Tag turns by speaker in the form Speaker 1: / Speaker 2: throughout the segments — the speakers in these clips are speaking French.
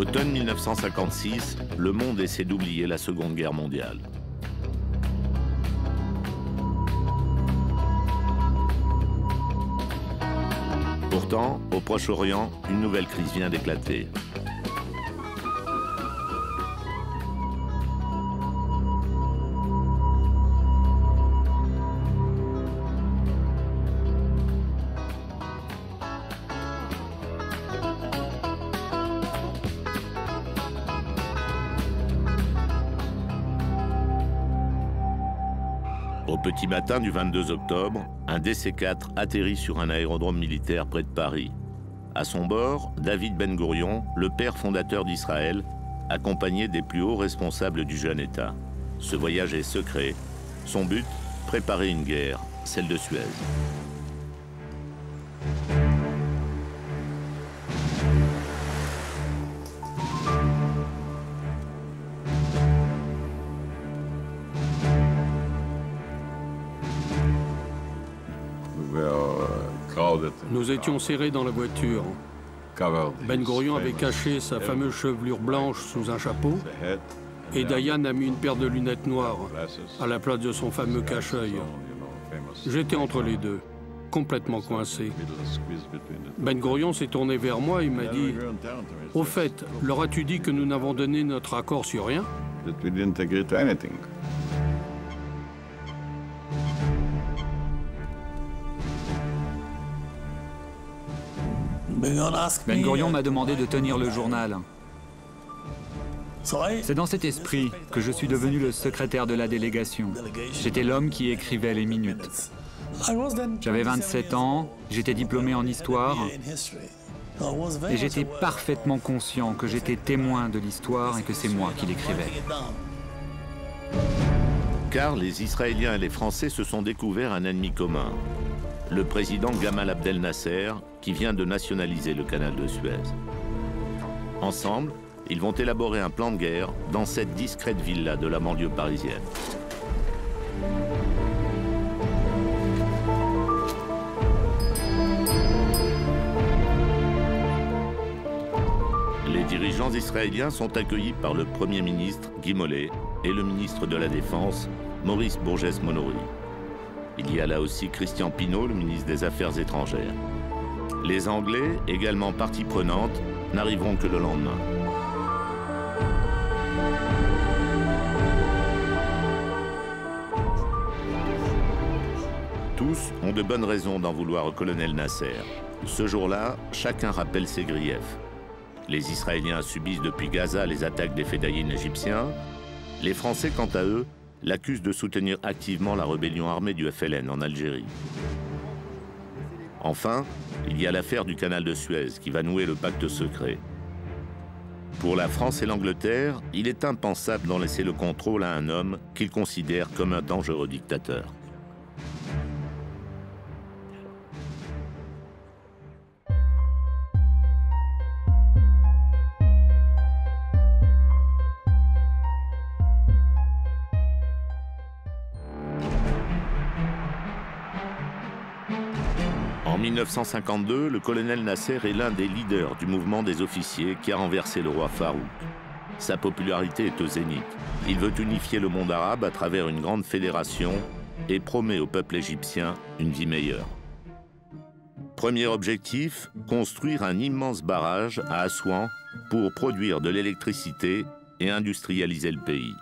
Speaker 1: Automne 1956, le monde essaie d'oublier la Seconde Guerre mondiale. Pourtant, au Proche-Orient, une nouvelle crise vient d'éclater. Au petit matin du 22 octobre, un DC-4 atterrit sur un aérodrome militaire près de Paris. À son bord, David Ben Gourion, le père fondateur d'Israël, accompagné des plus hauts responsables du jeune État. Ce voyage est secret. Son but, préparer une guerre, celle de Suez.
Speaker 2: Nous étions serrés dans la voiture. Ben Gourion avait caché sa fameuse chevelure blanche sous un chapeau et Dayan a mis une paire de lunettes noires à la place de son fameux cache-œil. J'étais entre les deux, complètement coincé. Ben Gourion s'est tourné vers moi et m'a dit « Au fait, leur as-tu dit que nous n'avons donné notre accord sur rien ?»
Speaker 3: Ben Gourion m'a demandé de tenir le journal. C'est dans cet esprit que je suis devenu le secrétaire de la délégation. J'étais l'homme qui écrivait les minutes. J'avais 27 ans, j'étais diplômé en histoire et j'étais parfaitement conscient que j'étais témoin de l'histoire et que c'est moi qui l'écrivais.
Speaker 1: Car les Israéliens et les Français se sont découverts un ennemi commun. Le président Gamal Abdel Nasser, qui vient de nationaliser le canal de Suez. Ensemble, ils vont élaborer un plan de guerre dans cette discrète villa de la banlieue parisienne. Les dirigeants israéliens sont accueillis par le Premier ministre Guy Mollet et le ministre de la Défense, Maurice Bourgès-Monory. Il y a là aussi Christian Pineau, le ministre des Affaires étrangères. Les Anglais, également partie prenante, n'arriveront que le lendemain. Tous ont de bonnes raisons d'en vouloir au colonel Nasser. Ce jour-là, chacun rappelle ses griefs. Les Israéliens subissent depuis Gaza les attaques des fédayines égyptiens. Les Français, quant à eux, l'accusent de soutenir activement la rébellion armée du FLN en Algérie. Enfin, il y a l'affaire du canal de Suez qui va nouer le pacte secret. Pour la France et l'Angleterre, il est impensable d'en laisser le contrôle à un homme qu'ils considèrent comme un dangereux dictateur. En 1952, le colonel Nasser est l'un des leaders du mouvement des officiers qui a renversé le roi Farouk. Sa popularité est au zénith. Il veut unifier le monde arabe à travers une grande fédération et promet au peuple égyptien une vie meilleure. Premier objectif, construire un immense barrage à Assouan pour produire de l'électricité et industrialiser le pays.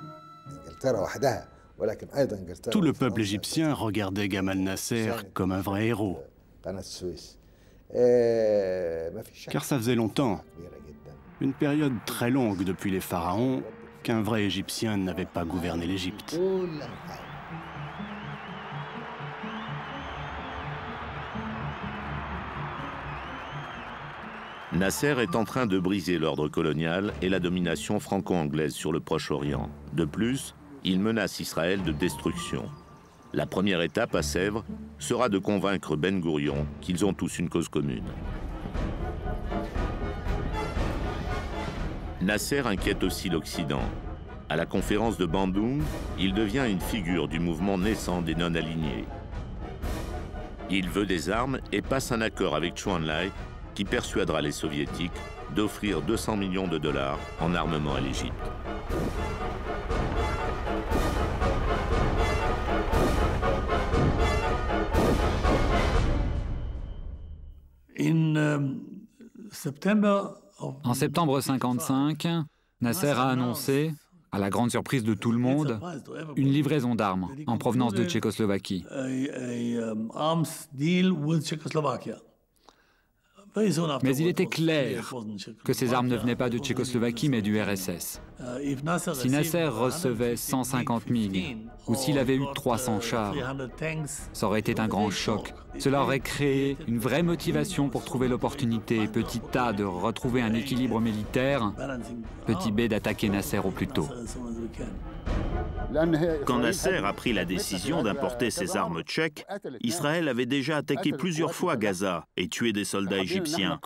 Speaker 4: Tout le peuple égyptien regardait Gamal Nasser comme un vrai héros. Car ça faisait longtemps, une période très longue depuis les pharaons, qu'un vrai Égyptien n'avait pas gouverné l'Égypte.
Speaker 1: Nasser est en train de briser l'ordre colonial et la domination franco-anglaise sur le Proche-Orient. De plus, il menace Israël de destruction. La première étape à Sèvres sera de convaincre Ben Gourion qu'ils ont tous une cause commune. Nasser inquiète aussi l'Occident. À la conférence de Bandung, il devient une figure du mouvement naissant des non-alignés. Il veut des armes et passe un accord avec Chou En-lai qui persuadera les Soviétiques d'offrir 200 millions de dollars en armement à l'Égypte.
Speaker 3: En septembre 1955, Nasser a annoncé, à la grande surprise de tout le monde, une livraison d'armes en provenance de Tchécoslovaquie. Mais il était clair que ces armes ne venaient pas de Tchécoslovaquie mais du RSS. Si Nasser recevait 150 MiG ou s'il avait eu 300 chars, ça aurait été un grand choc. Cela aurait créé une vraie motivation pour trouver l'opportunité, petit A, de retrouver un équilibre militaire, petit B, d'attaquer Nasser au plus tôt.
Speaker 5: Quand Nasser a pris la décision d'importer ces armes tchèques, Israël avait déjà attaqué plusieurs fois Gaza et tué des soldats égyptiens.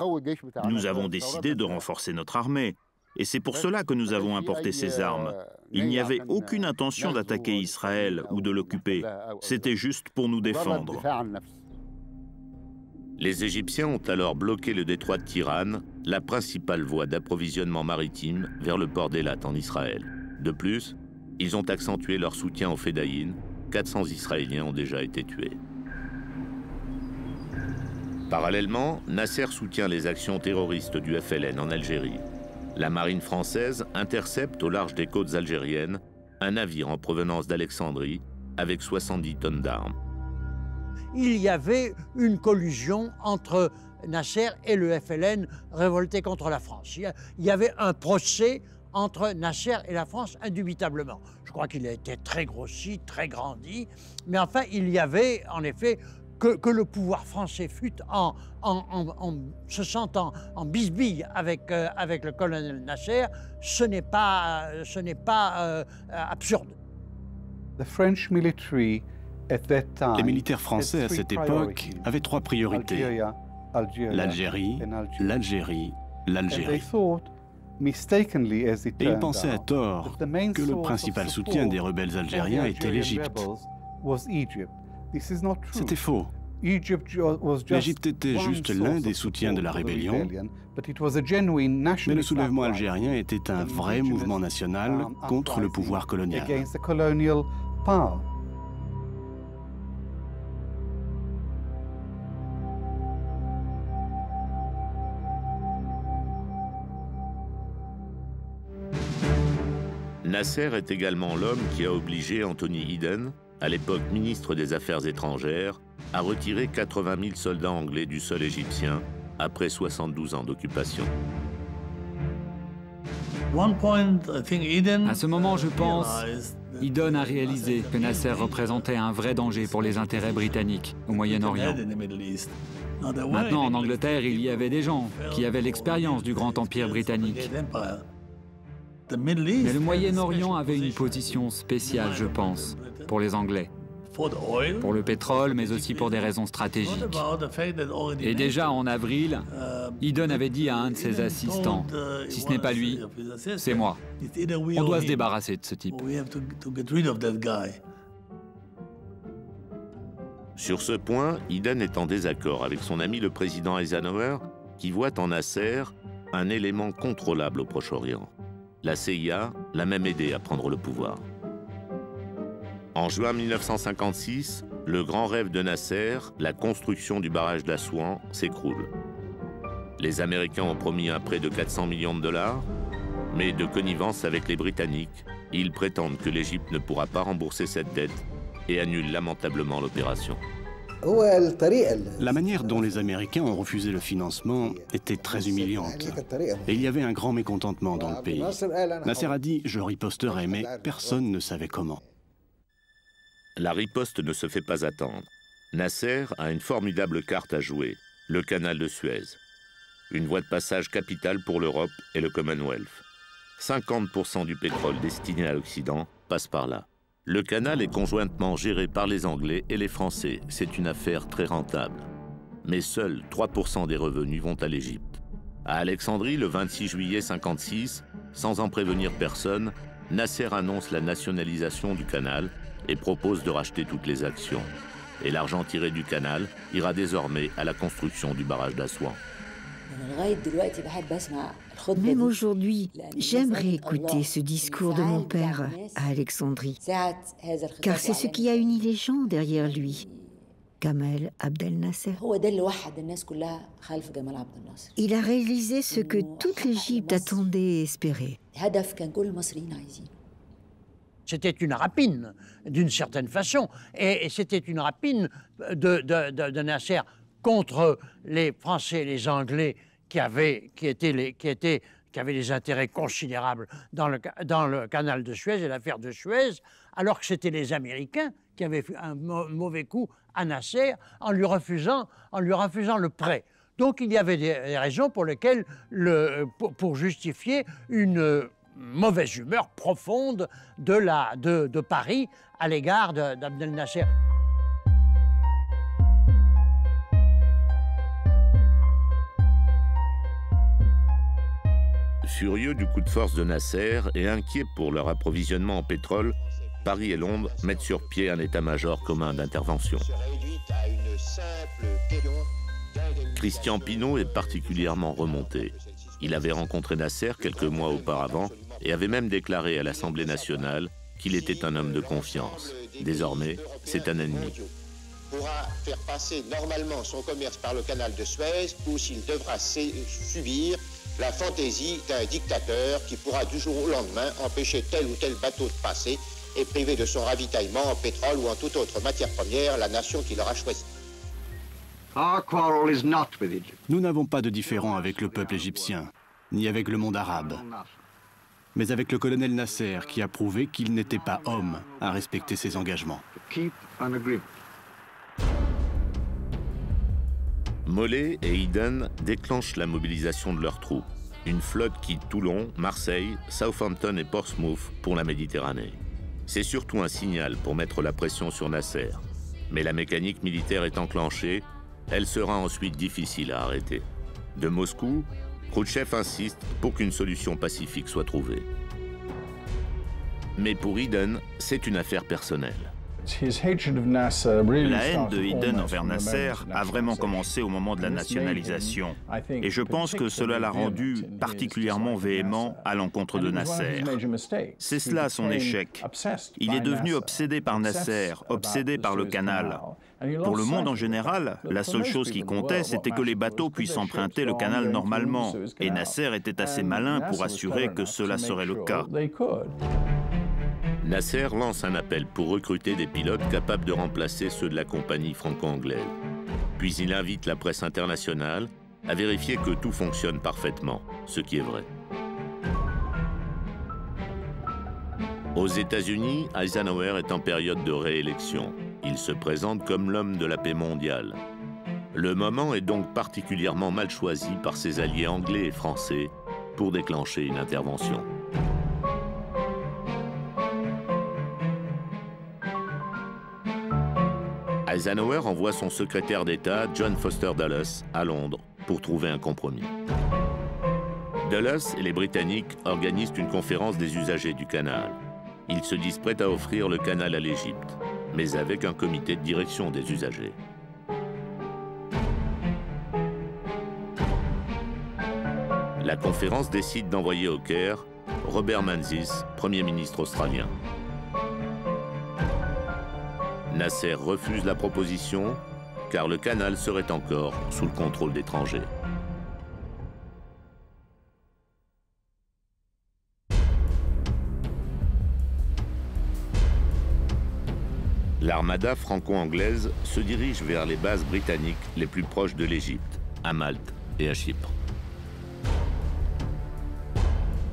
Speaker 5: Nous avons décidé de renforcer notre armée. Et c'est pour cela que nous avons importé ces armes. Il n'y avait aucune intention d'attaquer Israël ou de l'occuper. C'était juste pour nous défendre.
Speaker 1: Les Égyptiens ont alors bloqué le détroit de Tiran, la principale voie d'approvisionnement maritime vers le port d'Eilat en Israël. De plus, ils ont accentué leur soutien aux Fédayines. 400 Israéliens ont déjà été tués. Parallèlement, Nasser soutient les actions terroristes du FLN en Algérie. La marine française intercepte au large des côtes algériennes un navire en provenance d'Alexandrie avec 70 tonnes d'armes.
Speaker 6: Il y avait une collusion entre Nasser et le FLN révolté contre la France. Il y avait un procès entre Nasser et la France, indubitablement. Je crois qu'il a été très grossi, très grandi, mais enfin, il y avait, en effet, que le pouvoir français fût se sentant en bisbille avec le colonel Nasser, ce n'est pas absurde.
Speaker 4: Les militaires français à cette époque avaient 3 priorités: l'Algérie, l'Algérie, l'Algérie. Et ils pensaient à tort que le principal soutien des rebelles algériens était l'Égypte. C'était faux. L'Égypte était juste l'un des soutiens de la rébellion, mais le soulèvement algérien était un vrai mouvement national contre le pouvoir colonial.
Speaker 1: Nasser est également l'homme qui a obligé Anthony Eden, à l'époque ministre des Affaires étrangères, à retirer 80 000 soldats anglais du sol égyptien après 72 ans d'occupation.
Speaker 3: À ce moment, je pense, Eden a réalisé que Nasser représentait un vrai danger pour les intérêts britanniques au Moyen-Orient. Maintenant, en Angleterre, il y avait des gens qui avaient l'expérience du grand empire britannique. Mais le Moyen-Orient avait une position spéciale, je pense, pour les Anglais. Pour le pétrole, mais aussi pour des raisons stratégiques. Et déjà en avril, Eden avait dit à un de ses assistants, « Si ce n'est pas lui, c'est moi. On doit se débarrasser de ce type. »
Speaker 1: Sur ce point, Eden est en désaccord avec son ami le président Eisenhower, qui voit en Nasser un élément contrôlable au Proche-Orient. La CIA l'a même aidé à prendre le pouvoir. En juin 1956, le grand rêve de Nasser, la construction du barrage d'Assouan, s'écroule. Les Américains ont promis un prêt de 400 millions de dollars, mais de connivence avec les Britanniques, ils prétendent que l'Égypte ne pourra pas rembourser cette dette et annulent lamentablement l'opération.
Speaker 4: La manière dont les Américains ont refusé le financement était très humiliante. Et il y avait un grand mécontentement dans le pays. Nasser a dit « je riposterai », mais personne ne savait comment.
Speaker 1: La riposte ne se fait pas attendre. Nasser a une formidable carte à jouer, le canal de Suez. Une voie de passage capitale pour l'Europe et le Commonwealth. 50% du pétrole destiné à l'Occident passe par là. Le canal est conjointement géré par les Anglais et les Français. C'est une affaire très rentable. Mais seuls 3% des revenus vont à l'Égypte. À Alexandrie, le 26 juillet 1956, sans en prévenir personne, Nasser annonce la nationalisation du canal et propose de racheter toutes les actions. Et l'argent tiré du canal ira désormais à la construction du barrage d'Assouan.
Speaker 7: Même aujourd'hui, j'aimerais écouter ce discours de mon père à Alexandrie, car c'est ce qui a uni les gens derrière lui. Gamal Abdel Nasser. Il a réalisé ce que toute l'Égypte attendait et espérait.
Speaker 6: C'était une rapine, d'une certaine façon. Et c'était une rapine de Nasser contre les Français et les Anglais qui avaient des intérêts considérables dans le canal de Suez et l'affaire de Suez, alors que c'était les Américains qui avaient fait un mauvais coup à Nasser en lui refusant le prêt. Donc il y avait des raisons pour lesquelles, pour justifier une mauvaise humeur profonde de Paris à l'égard d'Abdel Nasser.
Speaker 1: Furieux du coup de force de Nasser et inquiets pour leur approvisionnement en pétrole, Paris et Londres mettent sur pied un état-major commun d'intervention. Christian Pineau est particulièrement remonté. Il avait rencontré Nasser quelques mois auparavant et avait même déclaré à l'Assemblée nationale qu'il était un homme de confiance. Désormais, c'est un ennemi.
Speaker 8: Pourra faire passer normalement son commerce par le canal de Suez ou s'il devra subir la fantaisie d'un dictateur qui pourra du jour au lendemain empêcher tel ou tel bateau de passer et priver de son ravitaillement en pétrole ou en toute autre matière première la nation qui l'aura choisie.
Speaker 4: Nous n'avons pas de différend avec le peuple égyptien, ni avec le monde arabe, mais avec le colonel Nasser qui a prouvé qu'il n'était pas homme à respecter ses engagements.
Speaker 1: Mollet et Eden déclenchent la mobilisation de leurs troupes. Une flotte quitte Toulon, Marseille, Southampton et Portsmouth pour la Méditerranée. C'est surtout un signal pour mettre la pression sur Nasser. Mais la mécanique militaire est enclenchée, elle sera ensuite difficile à arrêter. De Moscou, Khrouchtchev insiste pour qu'une solution pacifique soit trouvée. Mais pour Eden, c'est une affaire personnelle.
Speaker 5: La haine de Eden envers Nasser a vraiment commencé au moment de la nationalisation. Et je pense que cela l'a rendu particulièrement véhément à l'encontre de Nasser. C'est cela son échec. Il est devenu obsédé par Nasser, obsédé par le canal. Pour le monde en général, la seule chose qui comptait, c'était que les bateaux puissent emprunter le canal normalement. Et Nasser était assez malin pour assurer que cela serait le cas.
Speaker 1: Nasser lance un appel pour recruter des pilotes capables de remplacer ceux de la compagnie franco-anglaise. Puis il invite la presse internationale à vérifier que tout fonctionne parfaitement, ce qui est vrai. Aux États-Unis, Eisenhower est en période de réélection. Il se présente comme l'homme de la paix mondiale. Le moment est donc particulièrement mal choisi par ses alliés anglais et français pour déclencher une intervention. Eisenhower envoie son secrétaire d'État, John Foster Dulles, à Londres pour trouver un compromis. Dulles et les Britanniques organisent une conférence des usagers du canal. Ils se disent prêts à offrir le canal à l'Égypte, mais avec un comité de direction des usagers. La conférence décide d'envoyer au Caire Robert Menzies, Premier ministre australien. Nasser refuse la proposition car le canal serait encore sous le contrôle d'étrangers. L'armada franco-anglaise se dirige vers les bases britanniques les plus proches de l'Égypte, à Malte et à Chypre.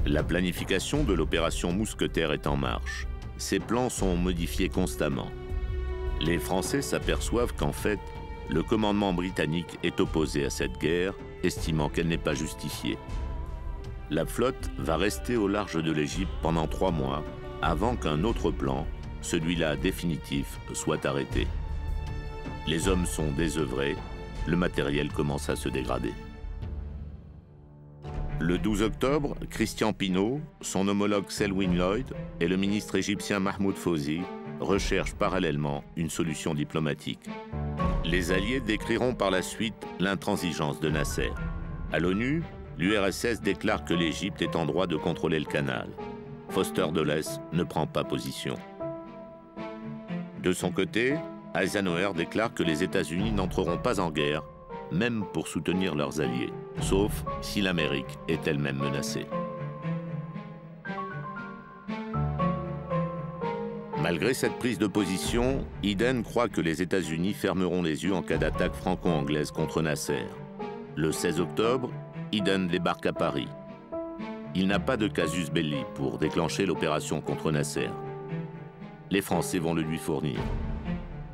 Speaker 1: La planification de l'opération Mousquetaire est en marche. Ces plans sont modifiés constamment. Les Français s'aperçoivent qu'en fait, le commandement britannique est opposé à cette guerre, estimant qu'elle n'est pas justifiée. La flotte va rester au large de l'Égypte pendant 3 mois, avant qu'un autre plan, celui-là définitif, soit arrêté. Les hommes sont désœuvrés, le matériel commence à se dégrader. Le 12 octobre, Christian Pineau, son homologue Selwyn Lloyd et le ministre égyptien Mahmoud Fawzi recherchent parallèlement une solution diplomatique. Les Alliés décriront par la suite l'intransigeance de Nasser. À l'ONU, l'URSS déclare que l'Égypte est en droit de contrôler le canal. Foster Dulles ne prend pas position. De son côté, Eisenhower déclare que les États-Unis n'entreront pas en guerre, même pour soutenir leurs alliés, sauf si l'Amérique est elle-même menacée. Malgré cette prise de position, Eden croit que les États-Unis fermeront les yeux en cas d'attaque franco-anglaise contre Nasser. Le 16 octobre, Eden débarque à Paris. Il n'a pas de casus belli pour déclencher l'opération contre Nasser. Les Français vont le lui fournir.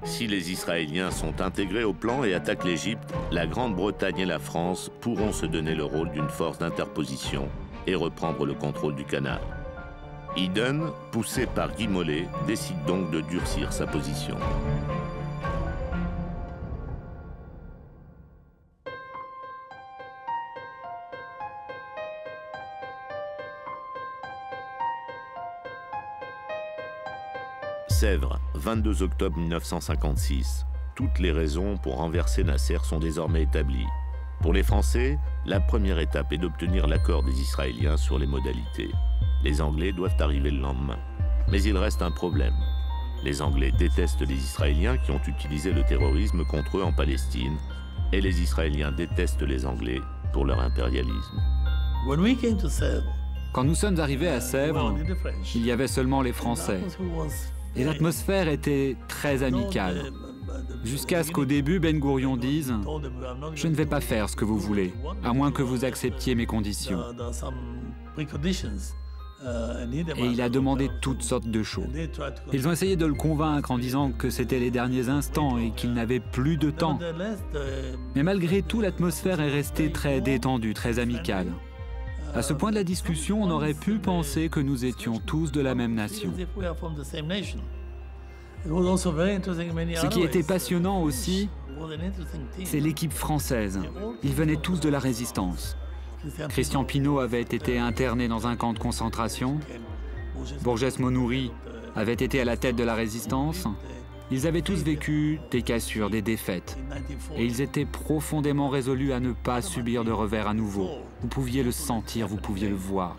Speaker 1: Si les Israéliens sont intégrés au plan et attaquent l'Égypte, la Grande-Bretagne et la France pourront se donner le rôle d'une force d'interposition et reprendre le contrôle du canal. Eden, poussé par Guy Mollet, décide donc de durcir sa position. Sèvres, 22 octobre 1956. Toutes les raisons pour renverser Nasser sont désormais établies. Pour les Français, la première étape est d'obtenir l'accord des Israéliens sur les modalités. Les Anglais doivent arriver le lendemain. Mais il reste un problème. Les Anglais détestent les Israéliens qui ont utilisé le terrorisme contre eux en Palestine, et les Israéliens détestent les Anglais pour leur impérialisme.
Speaker 3: Quand nous sommes arrivés à Sèvres, il y avait seulement les Français. Et l'atmosphère était très amicale. Jusqu'à ce qu'au début, Ben Gourion dise « Je ne vais pas faire ce que vous voulez, à moins que vous acceptiez mes conditions. » Et il a demandé toutes sortes de choses. Ils ont essayé de le convaincre en disant que c'était les derniers instants et qu'il n'avait plus de temps. Mais malgré tout, l'atmosphère est restée très détendue, très amicale. À ce point de la discussion, on aurait pu penser que nous étions tous de la même nation. Ce qui était passionnant aussi, c'est l'équipe française. Ils venaient tous de la résistance. Christian Pineau avait été interné dans un camp de concentration. Borges Monouri avait été à la tête de la résistance. Ils avaient tous vécu des cassures, des défaites. Et ils étaient profondément résolus à ne pas subir de revers à nouveau. Vous pouviez le sentir, vous pouviez le voir.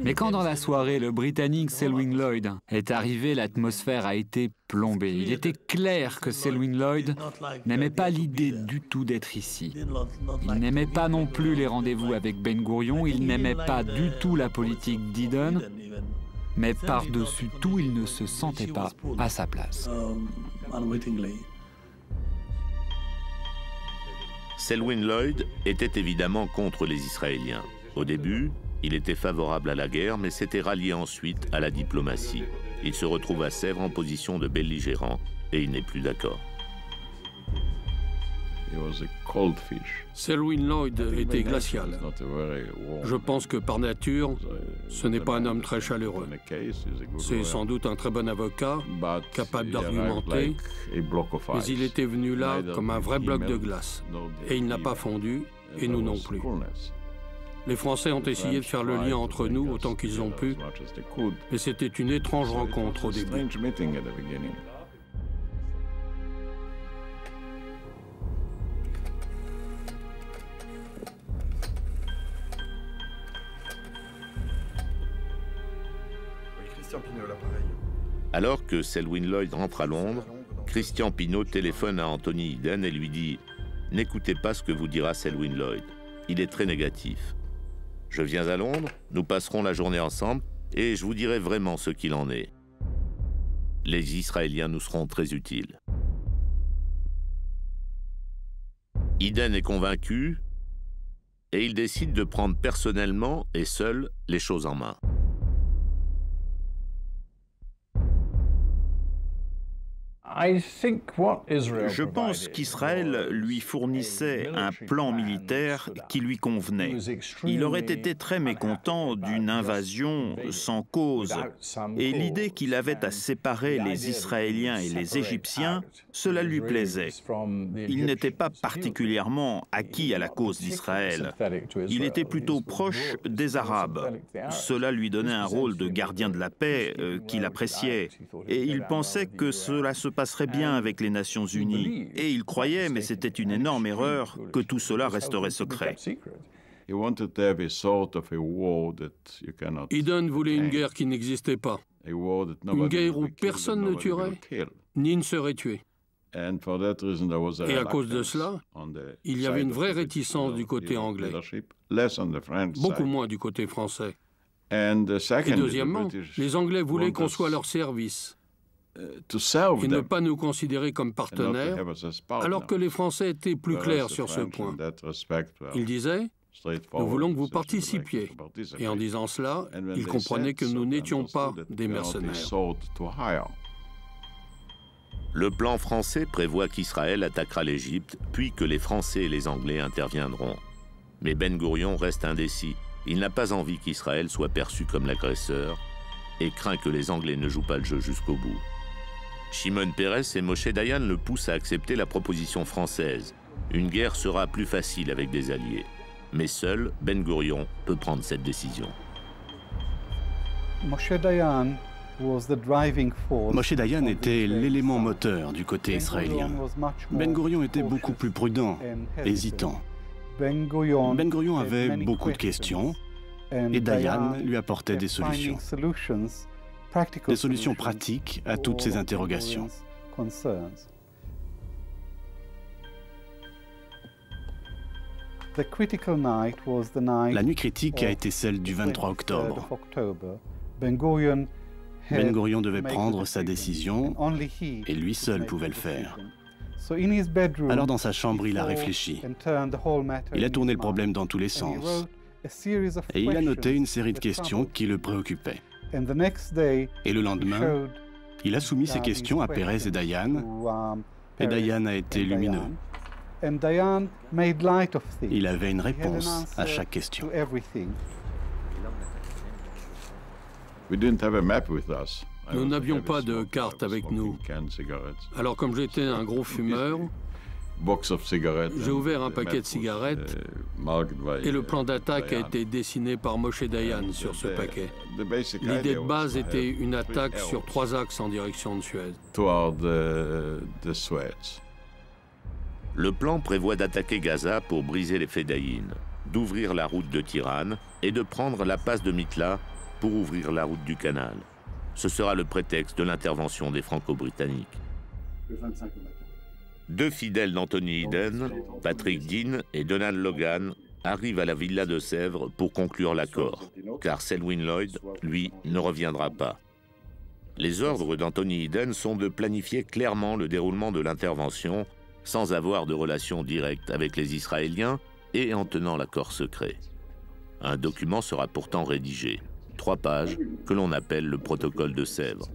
Speaker 3: Mais quand dans la soirée, le Britannique Selwyn Lloyd est arrivé, l'atmosphère a été plombée. Il était clair que Selwyn Lloyd n'aimait pas l'idée du tout d'être ici. Il n'aimait pas non plus les rendez-vous avec Ben Gourion, il n'aimait pas du tout la politique d'Eden, mais par-dessus tout, il ne se sentait pas à sa place.
Speaker 1: Selwyn Lloyd était évidemment contre les Israéliens. Au début, il était favorable à la guerre, mais s'était rallié ensuite à la diplomatie. Il se retrouve à Sèvres en position de belligérant et il n'est plus d'accord.
Speaker 2: Selwyn Lloyd était glacial. Je pense que par nature, ce n'est pas un homme très chaleureux. C'est sans doute un très bon avocat, capable d'argumenter, mais il était venu là comme un vrai bloc de glace. Et il n'a pas fondu, et nous non plus. Les Français ont essayé de faire le lien entre nous autant qu'ils ont pu, et c'était une étrange rencontre au début.
Speaker 1: Alors que Selwyn Lloyd rentre à Londres, Christian Pineau téléphone à Anthony Eden et lui dit « N'écoutez pas ce que vous dira Selwyn Lloyd, il est très négatif. Je viens à Londres, nous passerons la journée ensemble et je vous dirai vraiment ce qu'il en est. Les Israéliens nous seront très utiles. » Eden est convaincu et il décide de prendre personnellement et seul les choses en main.
Speaker 5: Je pense qu'Israël lui fournissait un plan militaire qui lui convenait. Il aurait été très mécontent d'une invasion sans cause. Et l'idée qu'il avait à séparer les Israéliens et les Égyptiens, cela lui plaisait. Il n'était pas particulièrement acquis à la cause d'Israël. Il était plutôt proche des Arabes. Cela lui donnait un rôle de gardien de la paix qu'il appréciait. Et il pensait que cela se passerait passerait bien avec les Nations Unies. Et il croyait, mais c'était une énorme erreur, que tout cela resterait secret.
Speaker 2: Eden voulait une guerre qui n'existait pas. Une guerre où personne ne tuerait, ni ne serait tué. Et à cause de cela, il y avait une vraie réticence du côté anglais, beaucoup moins du côté français. Et deuxièmement, les Anglais voulaient qu'on soit à leur service et ne pas nous considérer comme partenaires, alors que les Français étaient plus clairs sur ce point. Ils disaient « Nous voulons que vous participiez ». Et en disant cela, ils comprenaient que nous n'étions pas des mercenaires.
Speaker 1: Le plan français prévoit qu'Israël attaquera l'Égypte, puis que les Français et les Anglais interviendront. Mais Ben Gourion reste indécis. Il n'a pas envie qu'Israël soit perçu comme l'agresseur et craint que les Anglais ne jouent pas le jeu jusqu'au bout. Shimon Peres et Moshe Dayan le poussent à accepter la proposition française. Une guerre sera plus facile avec des alliés. Mais seul Ben Gourion peut prendre cette décision.
Speaker 9: Moshe Dayan était l'élément moteur du côté israélien. Ben Gourion était beaucoup plus prudent, hésitant. Ben Gourion avait beaucoup de questions et Dayan lui apportait des solutions. Des solutions pratiques à toutes ces interrogations. La nuit critique a été celle du 23 octobre. Ben Gourion devait prendre sa décision et lui seul pouvait le faire. Alors dans sa chambre, il a réfléchi. Il a tourné le problème dans tous les sens. Et il a noté une série de questions qui le préoccupaient. Et le lendemain, il a soumis ces questions à Peres et Dayan. Et Dayan a été lumineux. Il avait une réponse à chaque question.
Speaker 2: Nous n'avions pas de carte avec nous. Alors comme j'étais un gros fumeur, j'ai ouvert un paquet de cigarettes et le plan d'attaque a été dessiné par Moshe Dayan sur ce paquet. L'idée de base était une attaque sur 3 axes en direction de Suez.
Speaker 1: Le plan prévoit d'attaquer Gaza pour briser les Fedayines, d'ouvrir la route de Tiran et de prendre la passe de Mitla pour ouvrir la route du canal. Ce sera le prétexte de l'intervention des Franco-Britanniques. 2 fidèles d'Anthony Eden, Patrick Dean et Donald Logan, arrivent à la villa de Sèvres pour conclure l'accord, car Selwyn Lloyd, lui, ne reviendra pas. Les ordres d'Anthony Eden sont de planifier clairement le déroulement de l'intervention sans avoir de relation directe avec les Israéliens et en tenant l'accord secret. Un document sera pourtant rédigé, 3 pages, que l'on appelle le protocole de Sèvres.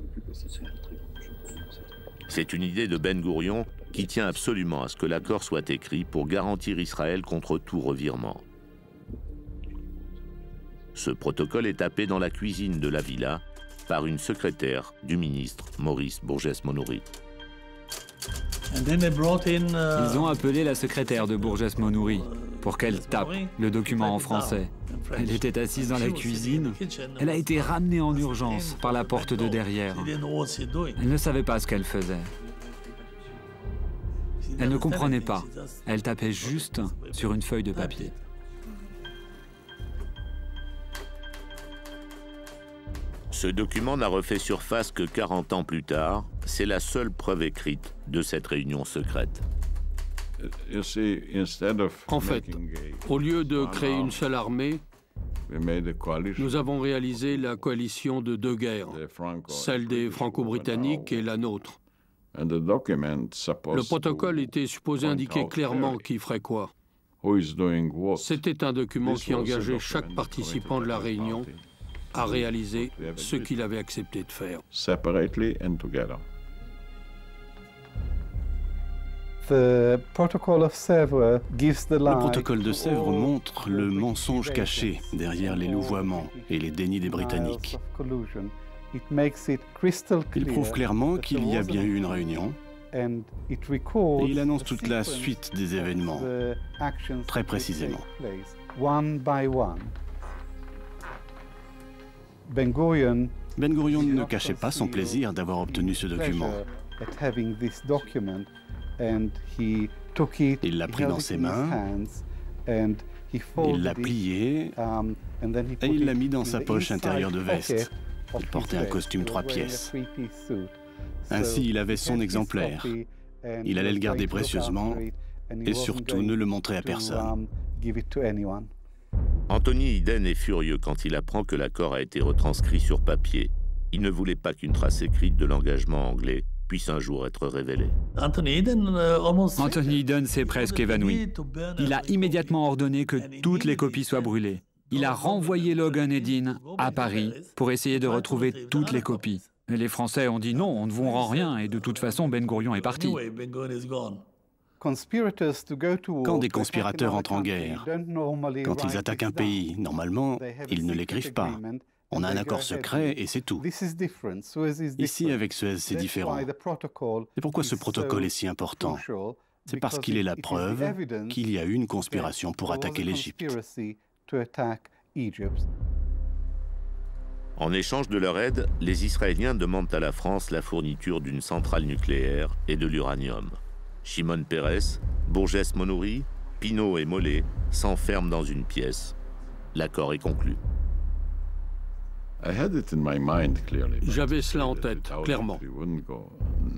Speaker 1: C'est une idée de Ben Gourion qui tient absolument à ce que l'accord soit écrit pour garantir Israël contre tout revirement. Ce protocole est tapé dans la cuisine de la villa par une secrétaire du ministre Maurice Bourgès-Monory.
Speaker 3: Ils ont appelé la secrétaire de Bourgès-Monory pour qu'elle tape le document en français. Elle était assise dans la cuisine. Elle a été ramenée en urgence par la porte de derrière. Elle ne savait pas ce qu'elle faisait. Elle ne comprenait pas. Elle tapait juste sur une feuille de papier.
Speaker 1: Ce document n'a refait surface que 40 ans plus tard. C'est la seule preuve écrite de cette réunion secrète.
Speaker 2: En fait, au lieu de créer une seule armée, nous avons réalisé la coalition de 2 guerres, celle des Franco-Britanniques et la nôtre. Le protocole était supposé indiquer clairement qui ferait quoi. C'était un document qui engageait chaque participant de la réunion à réaliser ce qu'il avait accepté de faire.
Speaker 9: Le protocole de Sèvres montre le mensonge caché derrière les louvoiements et les dénis des Britanniques. Il prouve clairement qu'il y a bien eu une réunion et il annonce toute la suite des événements, très précisément. Ben Gourion ne cachait pas son plaisir d'avoir obtenu ce document.
Speaker 4: Il l'a pris dans ses mains, il l'a plié et il l'a mis dans sa poche intérieure de veste. Il portait un costume 3 pièces. Ainsi, il avait son exemplaire. Il allait le garder précieusement et surtout ne le montrer à personne.
Speaker 1: Anthony Eden est furieux quand il apprend que l'accord a été retranscrit sur papier. Il ne voulait pas qu'une trace écrite de l'engagement anglais puisse un jour être révélée.
Speaker 3: Anthony Eden s'est presque évanoui. Il a immédiatement ordonné que toutes les copies soient brûlées. Il a renvoyé Logan et Dean à Paris pour essayer de retrouver toutes les copies. Mais les Français ont dit non, on ne vous rend rien, et de toute façon, Ben Gourion est parti.
Speaker 4: Quand des conspirateurs entrent en guerre, quand ils attaquent un pays, normalement, ils ne l'écrivent pas. On a un accord secret et c'est tout. Ici, avec Suez, c'est différent. Et pourquoi ce protocole est si important? C'est parce qu'il est la preuve qu'il y a eu une conspiration pour attaquer l'Égypte.
Speaker 1: En échange de leur aide, les Israéliens demandent à la France la fourniture d'une centrale nucléaire et de l'uranium. Shimon Peres, Bourges-Monouri, Pinault et Mollet s'enferment dans une pièce. L'accord est conclu.
Speaker 2: J'avais cela en tête, clairement.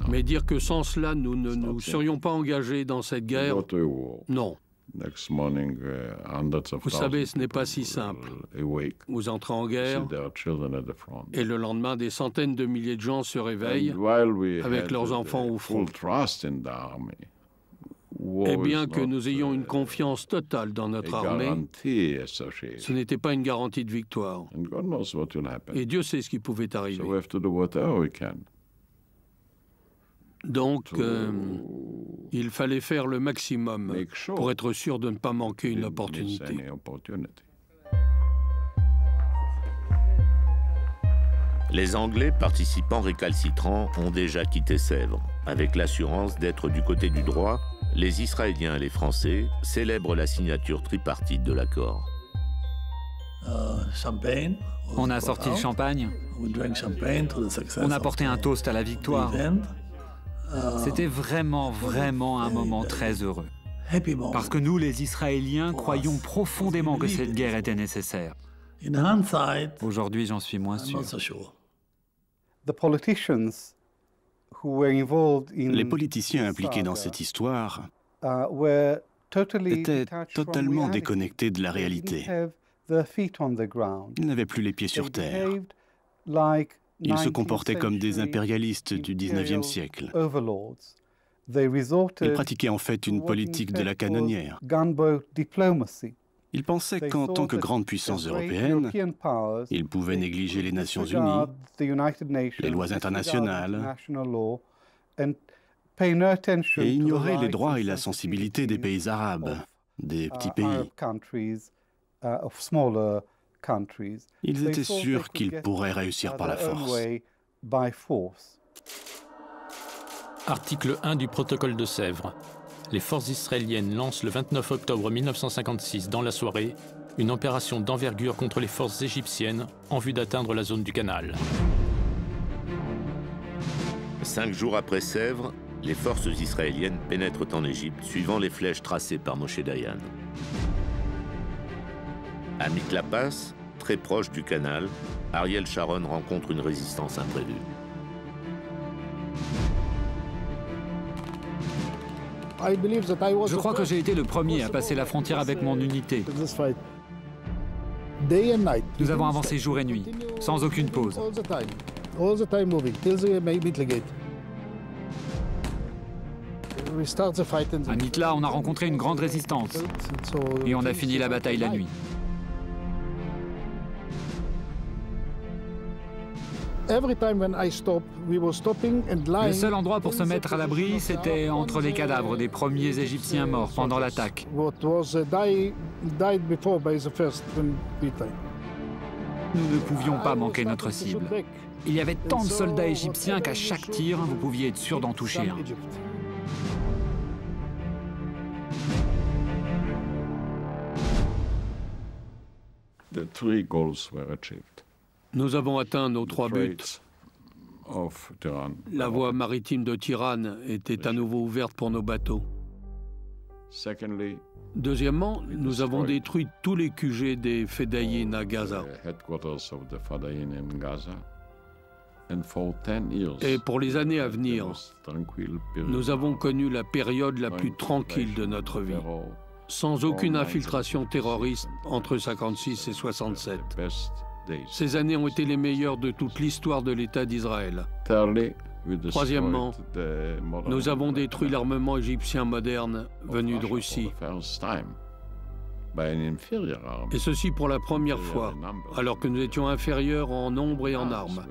Speaker 2: Mais dire que sans cela, nous ne nous serions pas engagés dans cette guerre, non. Vous savez, ce n'est pas si simple. Vous entrez en guerre et le lendemain, des centaines de milliers de gens se réveillent avec leurs enfants au front. Et bien que nous ayons une confiance totale dans notre armée, ce n'était pas une garantie de victoire. Et Dieu sait ce qui pouvait arriver. Donc, il fallait faire le maximum pour être sûr de ne pas manquer une opportunité.
Speaker 1: Les Anglais, participants récalcitrants, ont déjà quitté Sèvres. Avec l'assurance d'être du côté du droit, les Israéliens et les Français célèbrent la signature tripartite de l'accord.
Speaker 3: On a sorti le champagne. On a porté un toast à la victoire. C'était vraiment un moment très heureux. Parce que nous, les Israéliens, croyons profondément que cette guerre était nécessaire. Aujourd'hui, j'en suis moins sûr.
Speaker 4: Les politiciens impliqués dans cette histoire étaient totalement déconnectés de la réalité. Ils n'avaient plus les pieds sur terre. Ils se comportaient comme des impérialistes du XIXe siècle. Ils pratiquaient en fait une politique de la canonnière. Ils pensaient qu'en tant que grande puissance européenne, ils pouvaient négliger les Nations Unies, les lois internationales, et ignorer les droits et la sensibilité des pays arabes, des petits pays. Ils étaient sûrs qu'ils pourraient réussir par la force.
Speaker 10: Article 1 du protocole de Sèvres. Les forces israéliennes lancent le 29 octobre 1956, dans la soirée, une opération d'envergure contre les forces égyptiennes en vue d'atteindre la zone du canal.
Speaker 1: 5 jours après Sèvres, les forces israéliennes pénètrent en Égypte, suivant les flèches tracées par Moshe Dayan. À Miklapas, très proche du canal, Ariel Sharon rencontre une résistance imprévue.
Speaker 3: Je crois que j'ai été le premier à passer la frontière avec mon unité. Nous avons avancé jour et nuit, sans aucune pause. À Mitla, on a rencontré une grande résistance et on a fini la bataille la nuit. Le seul endroit pour se mettre à l'abri, c'était entre les cadavres des premiers Égyptiens morts pendant l'attaque. Nous ne pouvions pas manquer notre cible. Il y avait tant de soldats égyptiens qu'à chaque tir, vous pouviez être sûr d'en toucher un.
Speaker 2: Nous avons atteint nos 3 buts. La voie maritime de Tiran était à nouveau ouverte pour nos bateaux. Deuxièmement, nous avons détruit tous les QG des Fedayeen à Gaza. Et pour les années à venir, nous avons connu la période la plus tranquille de notre vie, sans aucune infiltration terroriste entre 56 et 67. Ces années ont été les meilleures de toute l'histoire de l'État d'Israël. Troisièmement, nous avons détruit l'armement égyptien moderne venu de Russie. Et ceci pour la première fois, alors que nous étions inférieurs en nombre et en armes.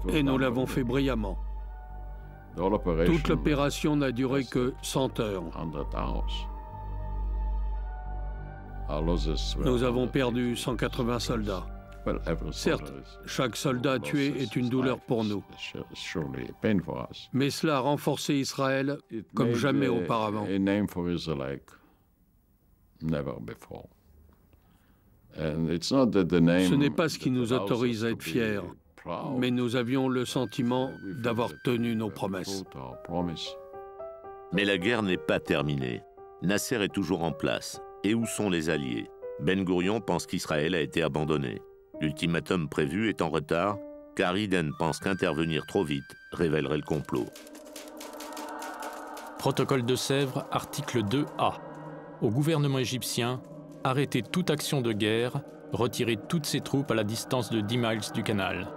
Speaker 2: Et nous l'avons fait brillamment. Toute l'opération n'a duré que 100 heures. Nous avons perdu 180 soldats. Certes, chaque soldat tué est une douleur pour nous. Mais cela a renforcé Israël comme jamais auparavant. Ce n'est pas ce qui nous autorise à être fiers, mais nous avions le sentiment d'avoir tenu nos promesses.
Speaker 1: Mais la guerre n'est pas terminée. Nasser est toujours en place. Et où sont les alliés? Ben Gourion pense qu'Israël a été abandonné. L'ultimatum prévu est en retard, car Iden pense qu'intervenir trop vite révélerait le complot.
Speaker 10: Protocole de Sèvres, article 2A. Au gouvernement égyptien, arrêter toute action de guerre, retirer toutes ses troupes à la distance de 10 miles du canal.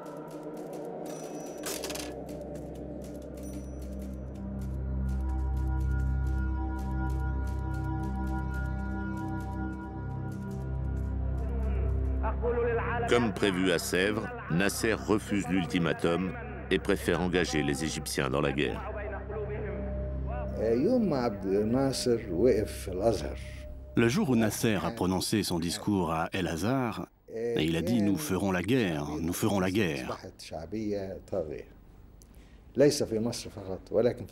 Speaker 1: Comme prévu à Sèvres, Nasser refuse l'ultimatum et préfère engager les Égyptiens dans la guerre.
Speaker 4: Le jour où Nasser a prononcé son discours à El-Azhar, il a dit « Nous ferons la guerre, nous ferons la guerre ».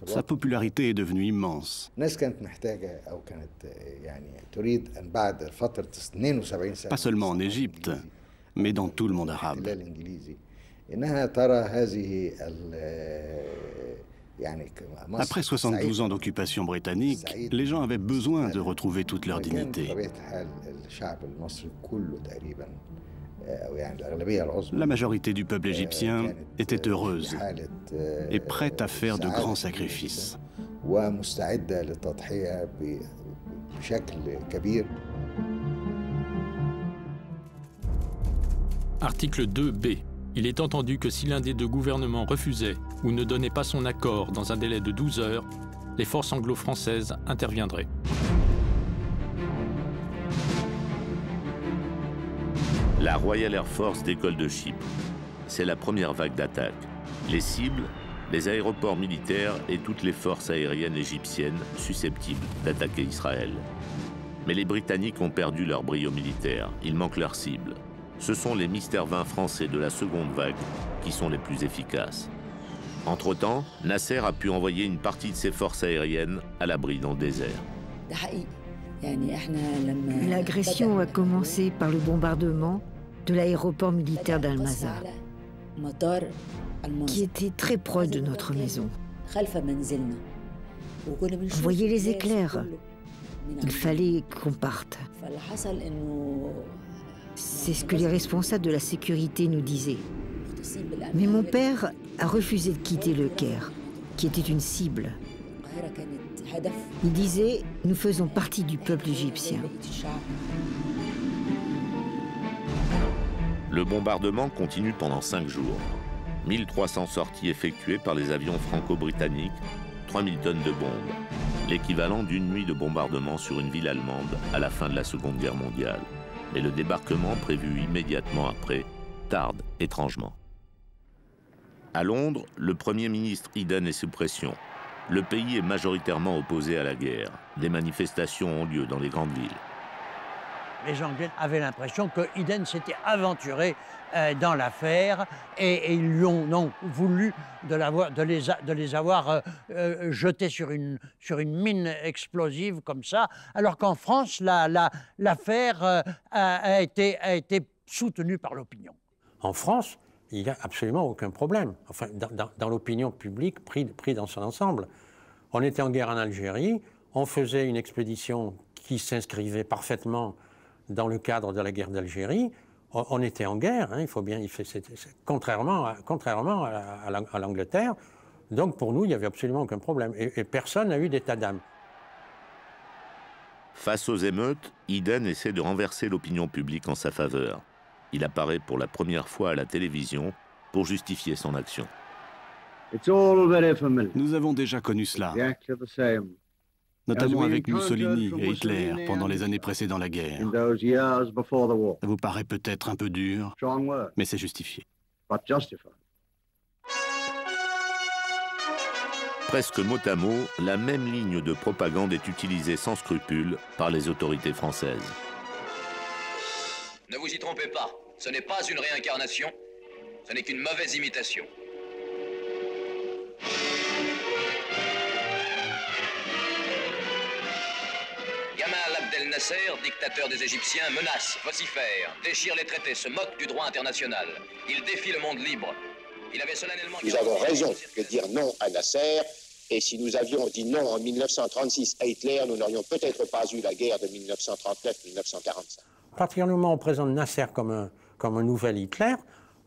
Speaker 4: Sa popularité est devenue immense. Pas seulement en Égypte, mais dans tout le monde arabe. Après 72 ans d'occupation britannique, les gens avaient besoin de retrouver toute leur dignité. La majorité du peuple égyptien était heureuse et prête à faire de grands sacrifices.
Speaker 10: Article 2B. Il est entendu que si l'un des deux gouvernements refusait ou ne donnait pas son accord dans un délai de 12 heures, les forces anglo-françaises interviendraient.
Speaker 1: La Royal Air Force décolle de Chypre. C'est la première vague d'attaque. Les cibles, les aéroports militaires et toutes les forces aériennes égyptiennes susceptibles d'attaquer Israël. Mais les Britanniques ont perdu leur brio militaire. Ils manquent leur cible. Ce sont les Mystère 20 français de la seconde vague qui sont les plus efficaces. Entre-temps, Nasser a pu envoyer une partie de ses forces aériennes à l'abri dans le désert.
Speaker 7: L'agression a commencé par le bombardement de l'aéroport militaire d'Al-Mazar, qui était très proche de notre maison. On voyait les éclairs. Il fallait qu'on parte. C'est ce que les responsables de la sécurité nous disaient. Mais mon père a refusé de quitter le Caire, qui était une cible. Il disait « Nous faisons partie du peuple égyptien ».
Speaker 1: Le bombardement continue pendant 5 jours. 1300 sorties effectuées par les avions franco-britanniques, 3000 tonnes de bombes. L'équivalent d'une nuit de bombardement sur une ville allemande à la fin de la Seconde Guerre mondiale. Mais le débarquement, prévu immédiatement après, tarde étrangement. À Londres, le Premier ministre Eden est sous pression. Le pays est majoritairement opposé à la guerre. Des manifestations ont lieu dans les grandes villes.
Speaker 6: Les Anglais avaient l'impression que Eden s'était aventuré dans l'affaire et ils lui ont donc voulu de les avoir jetés sur une mine explosive comme ça, alors qu'en France, l'affaire a été soutenue par l'opinion.
Speaker 11: En France, il n'y a absolument aucun problème, enfin, dans l'opinion publique pris dans son ensemble. On était en guerre en Algérie, on faisait une expédition qui s'inscrivait parfaitement dans le cadre de la guerre d'Algérie. On était en guerre, hein, il faut bien, contrairement à l'Angleterre. Donc pour nous, il n'y avait absolument aucun problème. Et personne n'a eu d'état d'âme.
Speaker 1: Face aux émeutes, Eden essaie de renverser l'opinion publique en sa faveur. Il apparaît pour la première fois à la télévision pour justifier son action.
Speaker 9: Nous avons déjà connu cela, notamment avec Mussolini et Hitler pendant les années précédant la guerre. Ça vous paraît peut-être un peu dur, mais c'est justifié.
Speaker 1: Presque mot à mot, la même ligne de propagande est utilisée sans scrupule par les autorités françaises.
Speaker 12: Ne vous y trompez pas, ce n'est pas une réincarnation, ce n'est qu'une mauvaise imitation. Gamal Abdel Nasser, dictateur des Égyptiens, menace, vocifère, déchire les traités, se moque du droit international. Il défie le monde libre. Il avait solennellement...
Speaker 8: Nous avons raison de dire non à Nasser, et si nous avions dit non en 1936 à Hitler, nous n'aurions peut-être pas eu la guerre de 1939-1945.
Speaker 11: À partir du moment où on présente Nasser comme un nouvel Hitler,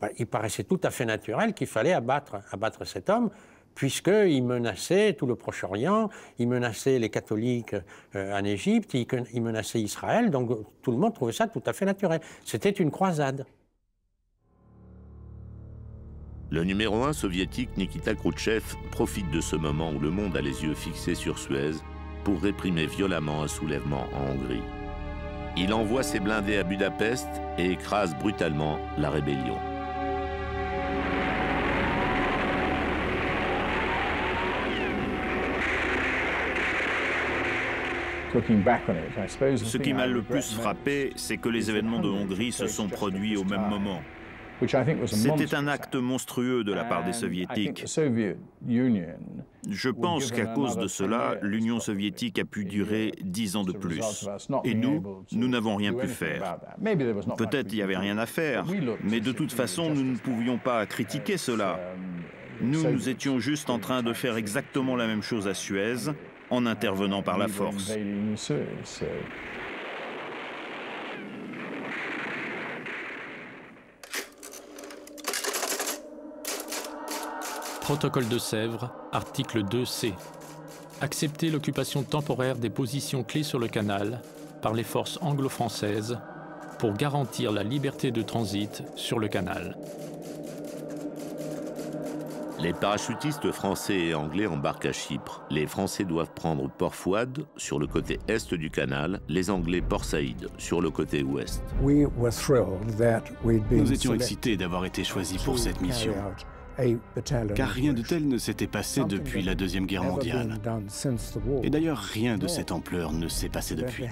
Speaker 11: ben, il paraissait tout à fait naturel qu'il fallait abattre cet homme, puisqu'il menaçait tout le Proche-Orient, il menaçait les catholiques en Égypte, il menaçait Israël, donc tout le monde trouvait ça tout à fait naturel. C'était une croisade.
Speaker 1: Le numéro 1 soviétique Nikita Khrouchtchev profite de ce moment où le monde a les yeux fixés sur Suez pour réprimer violemment un soulèvement en Hongrie. Il envoie ses blindés à Budapest et écrase brutalement la rébellion.
Speaker 5: Ce qui m'a le plus frappé, c'est que les événements de Hongrie se sont produits au même moment. C'était un acte monstrueux de la part des Soviétiques. Je pense qu'à cause de cela, l'Union soviétique a pu durer 10 ans de plus. Et nous n'avons rien pu faire. Peut-être il n'y avait rien à faire, mais de toute façon, nous ne pouvions pas critiquer cela. Nous étions juste en train de faire exactement la même chose à Suez, en intervenant par la force.
Speaker 10: Protocole de Sèvres, article 2C. Accepter l'occupation temporaire des positions clés sur le canal par les forces anglo-françaises pour garantir la liberté de transit sur le canal.
Speaker 1: Les parachutistes français et anglais embarquent à Chypre. Les Français doivent prendre Port Fouad sur le côté est du canal, les Anglais Port Saïd sur le côté ouest.
Speaker 9: Nous étions excités d'avoir été choisis pour cette mission, car rien de tel ne s'était passé depuis la Deuxième Guerre mondiale. Et d'ailleurs, rien de cette ampleur ne s'est passé depuis.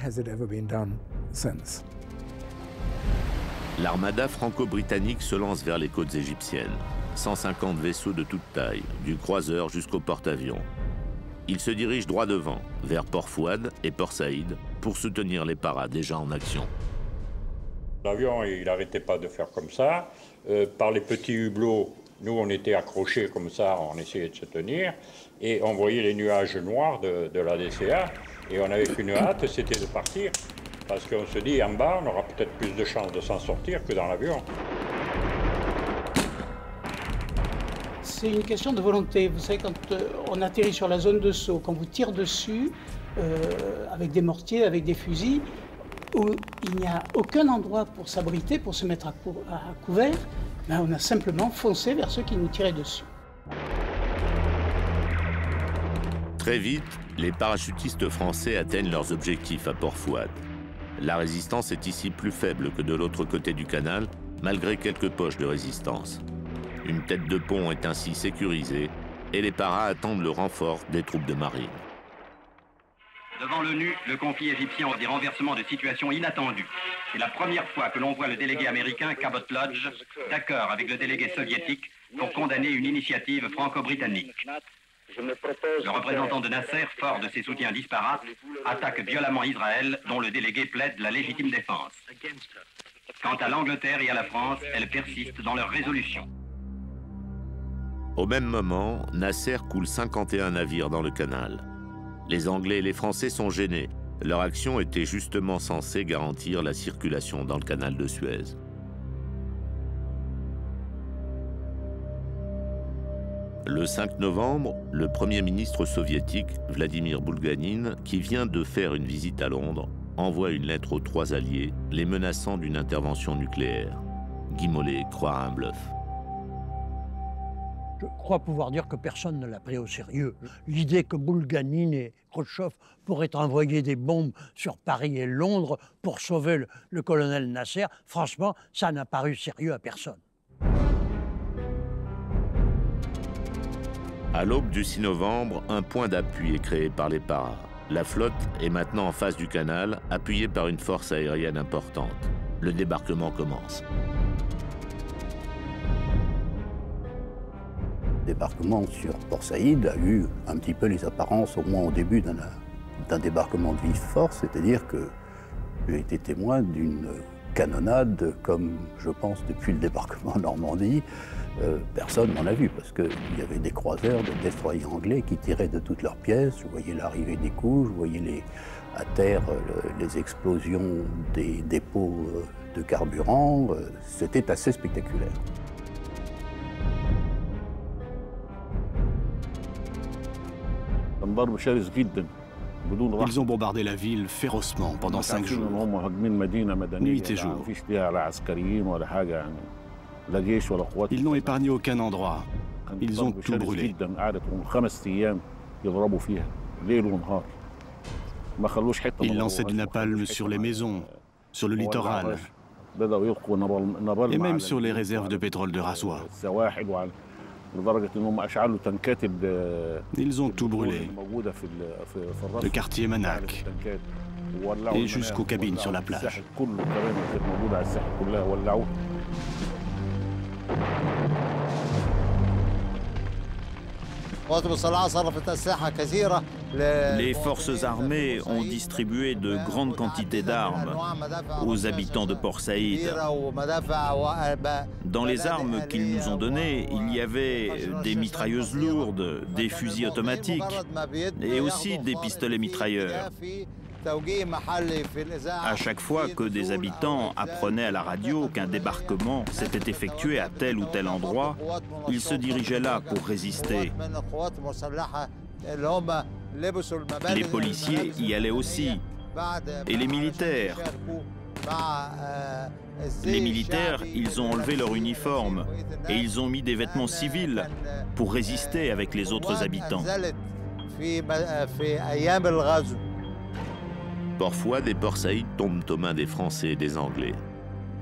Speaker 1: L'armada franco-britannique se lance vers les côtes égyptiennes. 150 vaisseaux de toute taille, du croiseur jusqu'au porte-avions. Ils se dirigent droit devant, vers Port Fouad et Port Saïd, pour soutenir les paras déjà en action.
Speaker 13: L'avion, il n'arrêtait pas de faire comme ça. Par les petits hublots, nous, on était accrochés comme ça, on essayait de se tenir. Et on voyait les nuages noirs de la DCA. Et on n'avait qu'une hâte, c'était de partir. Parce qu'on se dit, en bas, on aura peut-être plus de chances de s'en sortir que dans l'avion.
Speaker 14: C'est une question de volonté. Vous savez, quand on atterrit sur la zone de saut, quand vous tirez dessus, avec des mortiers, avec des fusils, où il n'y a aucun endroit pour s'abriter, pour se mettre à couvert, ben on a simplement foncé vers ceux qui nous tiraient dessus.
Speaker 1: Très vite, les parachutistes français atteignent leurs objectifs à Port Fouad. La résistance est ici plus faible que de l'autre côté du canal, malgré quelques poches de résistance. Une tête de pont est ainsi sécurisée et les paras attendent le renfort des troupes de marine.
Speaker 15: Devant l'ONU, le conflit égyptien a des renversements de situation inattendus. C'est la première fois que l'on voit le délégué américain Cabot Lodge d'accord avec le délégué soviétique pour condamner une initiative franco-britannique. Le représentant de Nasser, fort de ses soutiens disparates, attaque violemment Israël, dont le délégué plaide la légitime défense. Quant à l'Angleterre et à la France, elles persistent dans leur résolution.
Speaker 1: Au même moment, Nasser coule 51 navires dans le canal. Les Anglais et les Français sont gênés. Leur action était justement censée garantir la circulation dans le canal de Suez. Le 5 novembre, le Premier ministre soviétique, Vladimir Boulganine, qui vient de faire une visite à Londres, envoie une lettre aux 3 alliés, les menaçant d'une intervention nucléaire. Guy Mollet croit à un bluff.
Speaker 6: Je crois pouvoir dire que personne ne l'a pris au sérieux. L'idée que Boulganine et Khrouchtchev pourraient envoyer des bombes sur Paris et Londres pour sauver le colonel Nasser, franchement, ça n'a paru sérieux à personne.
Speaker 1: À l'aube du 6 novembre, un point d'appui est créé par les paras. La flotte est maintenant en face du canal, appuyée par une force aérienne importante. Le débarquement commence.
Speaker 16: Le débarquement sur Port Saïd a eu un petit peu les apparences, au moins au début, d'un débarquement de vive force, c'est-à-dire que j'ai été témoin d'une canonnade comme, je pense, depuis le débarquement en Normandie, personne n'en a vu, parce qu'il y avait des croiseurs, des destroyers anglais qui tiraient de toutes leurs pièces. Je voyais l'arrivée des coups, je voyais à terre les explosions des dépôts de carburant. C'était assez spectaculaire.
Speaker 4: Ils ont bombardé la ville férocement pendant 5 jours, nuit et jour. Ils n'ont épargné aucun endroit. Ils ont tout brûlé. Ils lançaient du napalm sur les maisons, sur le littoral, et même sur les réserves de pétrole de Rassois. Ils ont tout brûlé, le quartier Manac, et jusqu'aux cabines sur la plage.
Speaker 5: Les forces armées ont distribué de grandes quantités d'armes aux habitants de Port Saïd. Dans les armes qu'ils nous ont données, il y avait des mitrailleuses lourdes, des fusils automatiques et aussi des pistolets mitrailleurs. À chaque fois que des habitants apprenaient à la radio qu'un débarquement s'était effectué à tel ou tel endroit, ils se dirigeaient là pour résister. Les policiers y allaient aussi, et les militaires. Les militaires, ils ont enlevé leur uniforme et ils ont mis des vêtements civils pour résister avec les autres habitants.
Speaker 1: Parfois, des Port Saïd tombent aux mains des Français et des Anglais.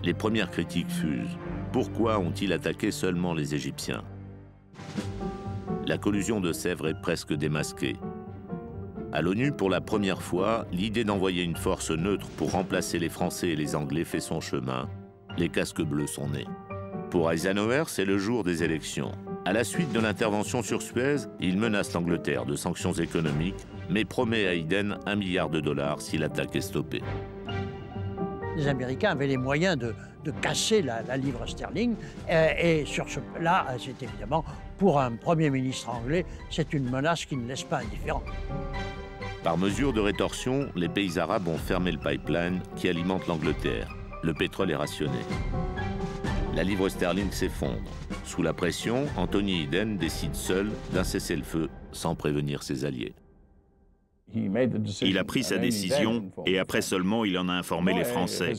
Speaker 1: Les premières critiques fusent. Pourquoi ont-ils attaqué seulement les Égyptiens? La collusion de Sèvres est presque démasquée. À l'ONU, pour la première fois, l'idée d'envoyer une force neutre pour remplacer les Français et les Anglais fait son chemin. Les casques bleus sont nés. Pour Eisenhower, c'est le jour des élections. À la suite de l'intervention sur Suez, il menace l'Angleterre de sanctions économiques, mais promet à Eden $1 milliard si l'attaque est stoppée.
Speaker 6: Les Américains avaient les moyens de casser la livre sterling, et sur ce là, c'est évidemment, pour un Premier ministre anglais, c'est une menace qui ne laisse pas indifférent.
Speaker 1: Par mesure de rétorsion, les pays arabes ont fermé le pipeline qui alimente l'Angleterre. Le pétrole est rationné. La livre sterling s'effondre. Sous la pression, Anthony Eden décide seul d'un cessez-le-feu sans prévenir ses alliés.
Speaker 5: Il a pris sa décision et après seulement il en a informé les Français.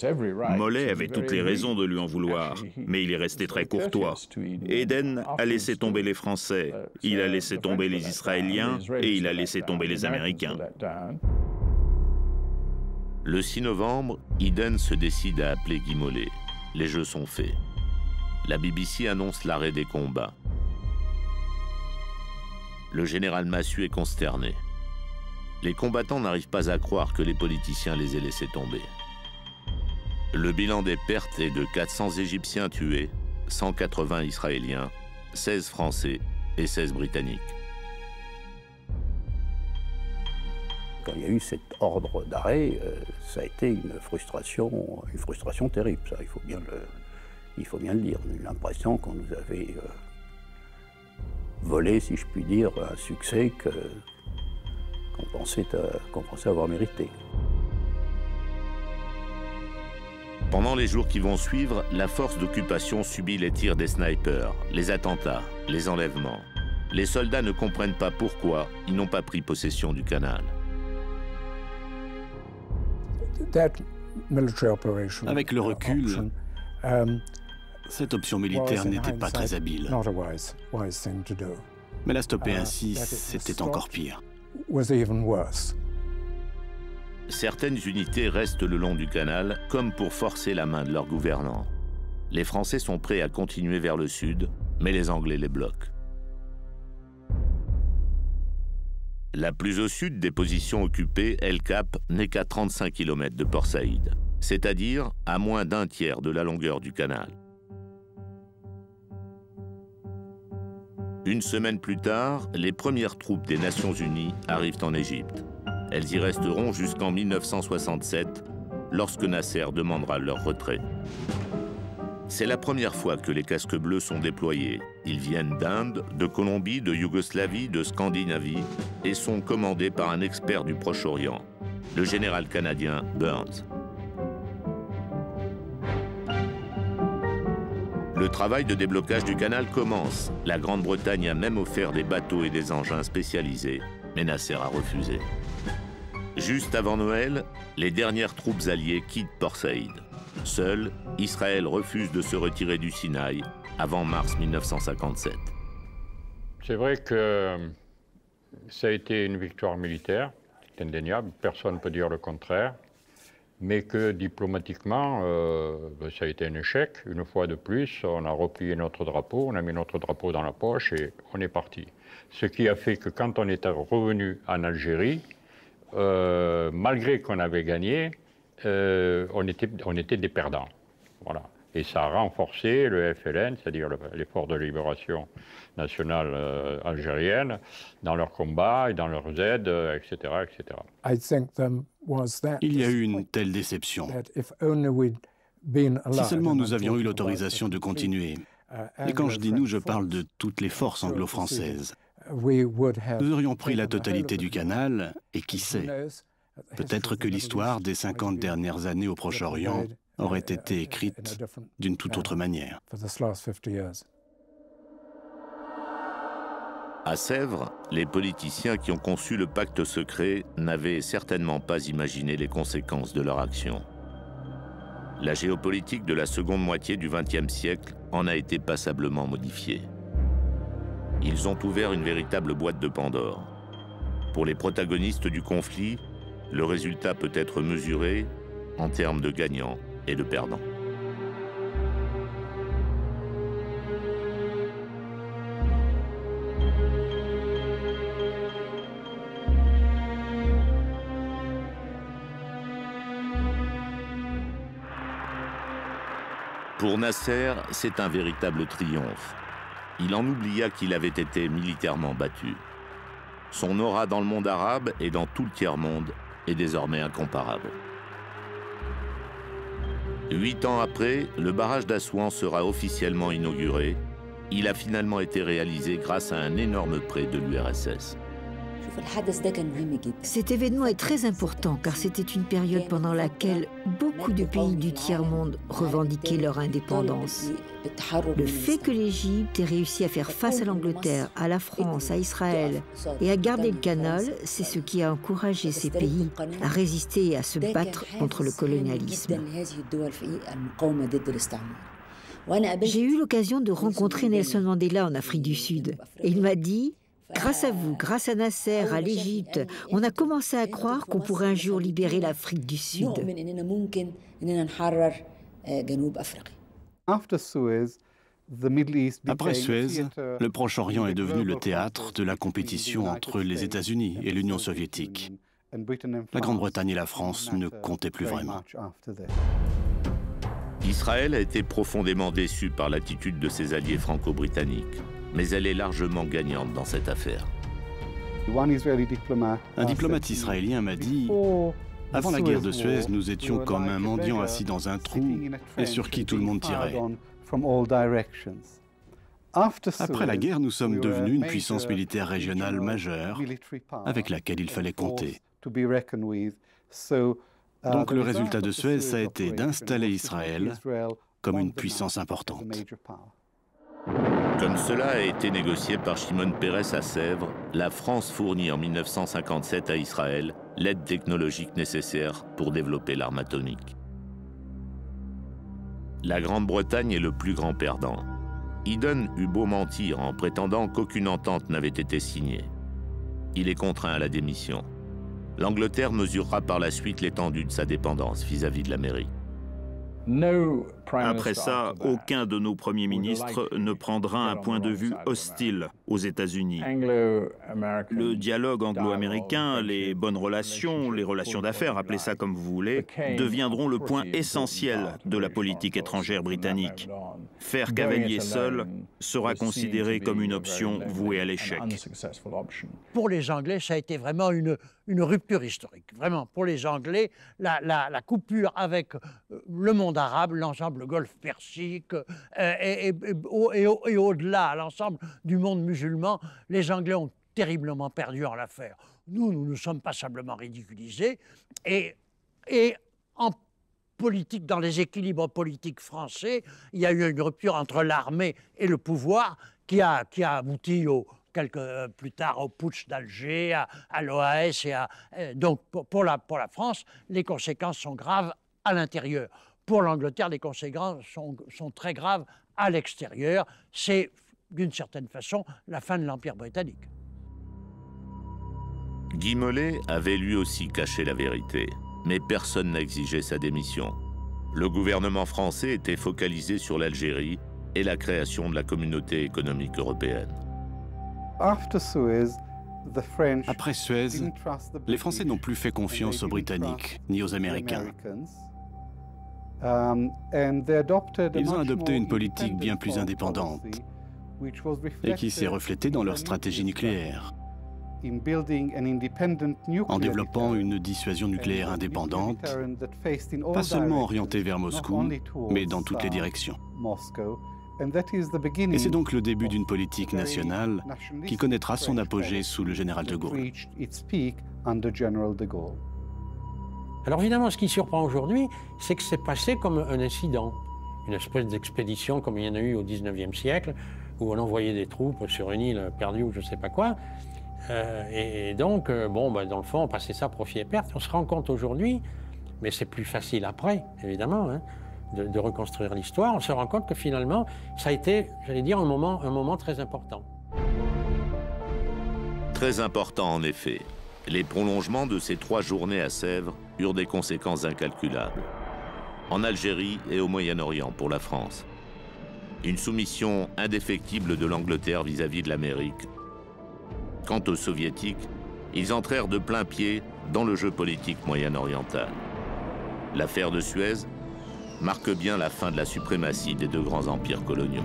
Speaker 5: Mollet avait toutes les raisons de lui en vouloir, mais il est resté très courtois. Eden a laissé tomber les Français, il a laissé tomber les Israéliens et il a laissé tomber les Américains.
Speaker 1: Le 6 novembre, Eden se décide à appeler Guy Mollet. Les jeux sont faits. La BBC annonce l'arrêt des combats. Le général Massu est consterné. Les combattants n'arrivent pas à croire que les politiciens les aient laissés tomber. Le bilan des pertes est de 400 Égyptiens tués, 180 Israéliens, 16 Français et 16 Britanniques.
Speaker 16: quand il y a eu cet ordre d'arrêt, ça a été une frustration terrible, ça, il faut bien le dire. On a eu l'impression qu'on nous avait volé, si je puis dire, un succès qu'on pensait avoir mérité.
Speaker 1: Pendant les jours qui vont suivre, la force d'occupation subit les tirs des snipers, les attentats, les enlèvements. Les soldats ne comprennent pas pourquoi ils n'ont pas pris possession du canal.
Speaker 4: Avec le recul, cette option militaire n'était pas très habile. Mais la stopper ainsi, c'était encore pire.
Speaker 1: Certaines unités restent le long du canal, comme pour forcer la main de leurs gouvernants. Les Français sont prêts à continuer vers le sud, mais les Anglais les bloquent. La plus au sud des positions occupées, El Cap n'est qu'à 35 km de Port Saïd, c'est-à-dire à moins d'un tiers de la longueur du canal. Une semaine plus tard, les premières troupes des Nations Unies arrivent en Égypte. Elles y resteront jusqu'en 1967, lorsque Nasser demandera leur retrait. C'est la première fois que les casques bleus sont déployés. Ils viennent d'Inde, de Colombie, de Yougoslavie, de Scandinavie et sont commandés par un expert du Proche-Orient, le général canadien Burns. Le travail de déblocage du canal commence. La Grande-Bretagne a même offert des bateaux et des engins spécialisés, mais Nasser a refusé. Juste avant Noël, les dernières troupes alliées quittent Port Saïd. Seul, Israël refuse de se retirer du Sinaï avant mars 1957.
Speaker 13: C'est vrai que ça a été une victoire militaire, c'est indéniable, personne ne peut dire le contraire, mais que diplomatiquement, ça a été un échec. Une fois de plus, on a replié notre drapeau, on a mis notre drapeau dans la poche et on est parti. Ce qui a fait que quand on est revenu en Algérie, malgré qu'on avait gagné, on était des perdants. Voilà. Et ça a renforcé le FLN, c'est-à-dire l'effort de libération nationale algérienne, dans leur combat et dans leurs aides, etc., etc.
Speaker 4: Il y a eu une telle déception. Si seulement nous avions eu l'autorisation de continuer, et quand je dis nous, je parle de toutes les forces anglo-françaises, nous aurions pris la totalité du canal, et qui sait, peut-être que l'histoire des 50 dernières années au Proche-Orient aurait été écrite d'une toute autre manière.
Speaker 1: À Sèvres, les politiciens qui ont conçu le pacte secret n'avaient certainement pas imaginé les conséquences de leur action. La géopolitique de la seconde moitié du XXe siècle en a été passablement modifiée. Ils ont ouvert une véritable boîte de Pandore. Pour les protagonistes du conflit, le résultat peut être mesuré en termes de gagnants et de perdants. Pour Nasser, c'est un véritable triomphe. Il en oublia qu'il avait été militairement battu. Son aura dans le monde arabe et dans tout le tiers-monde est désormais incomparable. 8 ans après, le barrage d'Assouan sera officiellement inauguré. Il a finalement été réalisé grâce à un énorme prêt de l'URSS.
Speaker 7: Cet événement est très important car c'était une période pendant laquelle beaucoup de pays du tiers-monde revendiquaient leur indépendance. Le fait que l'Égypte ait réussi à faire face à l'Angleterre, à la France, à Israël et à garder le canal, c'est ce qui a encouragé ces pays à résister et à se battre contre le colonialisme. J'ai eu l'occasion de rencontrer Nelson Mandela en Afrique du Sud et il m'a dit: grâce à vous, grâce à Nasser, à l'Égypte, on a commencé à croire qu'on pourrait un jour libérer l'Afrique du Sud.
Speaker 4: Après Suez, le Proche-Orient est devenu le théâtre de la compétition entre les États-Unis et l'Union soviétique. La Grande-Bretagne et la France ne comptaient plus vraiment.
Speaker 1: Israël a été profondément déçu par l'attitude de ses alliés franco-britanniques, mais elle est largement gagnante dans cette affaire.
Speaker 4: Un diplomate israélien m'a dit « Avant la guerre de Suez, nous étions comme un mendiant assis dans un trou et sur qui tout le monde tirait. Après la guerre, nous sommes devenus une puissance militaire régionale majeure avec laquelle il fallait compter. Donc le résultat de Suez, ça a été d'installer Israël comme une puissance importante. »
Speaker 1: Comme cela a été négocié par Shimon Peres à Sèvres, la France fournit en 1957 à Israël l'aide technologique nécessaire pour développer l'arme atomique. La Grande-Bretagne est le plus grand perdant. Eden eut beau mentir en prétendant qu'aucune entente n'avait été signée. Il est contraint à la démission. L'Angleterre mesurera par la suite l'étendue de sa dépendance vis-à-vis de l'Amérique.
Speaker 5: Après ça, aucun de nos premiers ministres ne prendra un point de vue hostile aux États-Unis. Le dialogue anglo-américain, les bonnes relations, les relations d'affaires, appelez ça comme vous voulez, deviendront le point essentiel de la politique étrangère britannique. Faire cavalier seul sera considéré comme une option vouée à l'échec.
Speaker 6: Pour les Anglais, ça a été vraiment une rupture historique. Vraiment, pour les Anglais, la coupure avec le monde arabe, l'ensemble golfe Persique et au-delà, l'ensemble du monde musulman, les Anglais ont terriblement perdu en l'affaire. Nous nous sommes passablement ridiculisés et en politique, dans les équilibres politiques français, il y a eu une rupture entre l'armée et le pouvoir qui a abouti plus tard au putsch d'Alger, à l'OAS. Donc pour la France, les conséquences sont graves à l'intérieur. Pour l'Angleterre, les conséquences sont très graves à l'extérieur. C'est, d'une certaine façon, la fin de l'Empire britannique.
Speaker 1: Guy Mollet avait lui aussi caché la vérité, mais personne n'a exigé sa démission. Le gouvernement français était focalisé sur l'Algérie et la création de la communauté économique européenne.
Speaker 4: Après Suez, les Français n'ont plus fait confiance aux Britanniques ni aux Américains. Ils ont adopté une politique bien plus indépendante et qui s'est reflétée dans leur stratégie nucléaire, en développant une dissuasion nucléaire indépendante, pas seulement orientée vers Moscou, mais dans toutes les directions. Et c'est donc le début d'une politique nationale qui connaîtra son apogée sous le général de Gaulle.
Speaker 11: Alors évidemment, ce qui surprend aujourd'hui, c'est que c'est passé comme un incident, une espèce d'expédition comme il y en a eu au XIXe siècle, où on envoyait des troupes sur une île perdue ou je ne sais pas quoi. Et donc, dans le fond, on passait ça profit et perte. On se rend compte aujourd'hui, mais c'est plus facile après, évidemment, hein, de reconstruire l'histoire. On se rend compte que finalement, ça a été, j'allais dire, un moment très important.
Speaker 1: Très important, en effet. Les prolongements de ces 3 journées à Sèvres eurent des conséquences incalculables. En Algérie et au Moyen-Orient pour la France. Une soumission indéfectible de l'Angleterre vis-à-vis de l'Amérique. Quant aux Soviétiques, ils entrèrent de plein pied dans le jeu politique moyen-oriental. L'affaire de Suez marque bien la fin de la suprématie des 2 grands empires coloniaux.